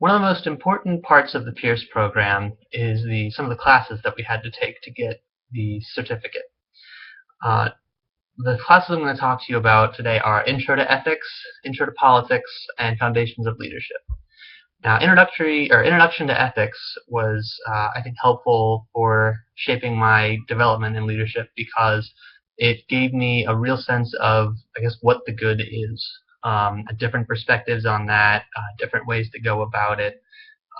One of the most important parts of the Pierce program is some of the classes that we had to take to get the certificate. Uh, the classes I'm going to talk to you about today are Intro to Ethics, Intro to Politics, and Foundations of Leadership. Now, Introduction to Ethics was, I think, helpful for shaping my development in leadership because it gave me a real sense of, I guess, what the good is, different perspectives on that, different ways to go about it,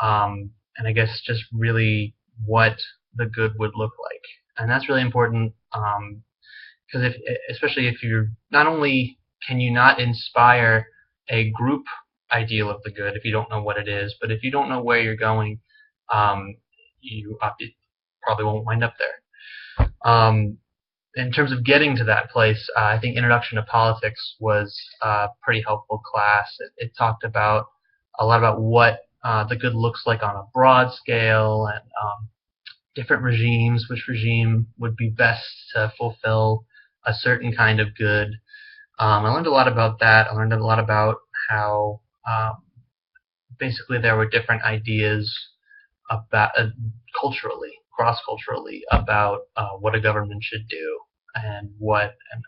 and I guess just really what the good would look like. And that's really important because especially if you're not only can you not inspire a group ideal of the good if you don't know what it is, but if you don't know where you're going, you probably won't wind up there. In terms of getting to that place, I think Introduction to Politics was a pretty helpful class. It talked about a lot about what the good looks like on a broad scale and different regimes, which regime would be best to fulfill a certain kind of good. I learned a lot about that. I learned a lot about how basically there were different ideas about culturally, cross-culturally, about what a government should do and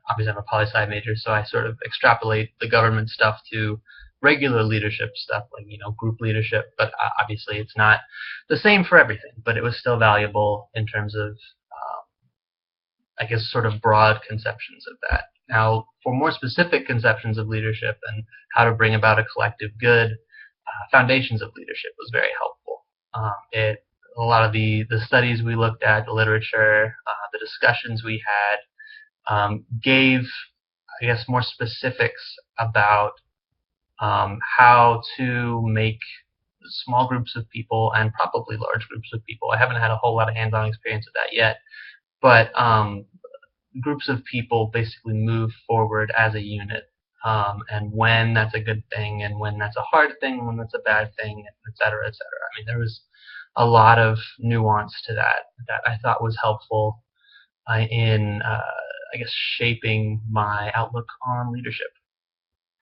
obviously I'm a poli-sci major, so I sort of extrapolate the government stuff to regular leadership stuff, like, group leadership, but obviously it's not the same for everything, but it was still valuable in terms of, I guess, sort of broad conceptions of that. Now, for more specific conceptions of leadership and how to bring about a collective good, Foundations of Leadership was very helpful. A lot of the studies we looked at, the literature, the discussions we had, gave, I guess, more specifics about how to make small groups of people and probably large groups of people. I haven't had a whole lot of hands-on experience with that yet, but groups of people basically move forward as a unit, and when that's a good thing and when that's a hard thing, when that's a bad thing, et cetera, et cetera. I mean, there was a lot of nuance to that I thought was helpful in, I guess, shaping my outlook on leadership.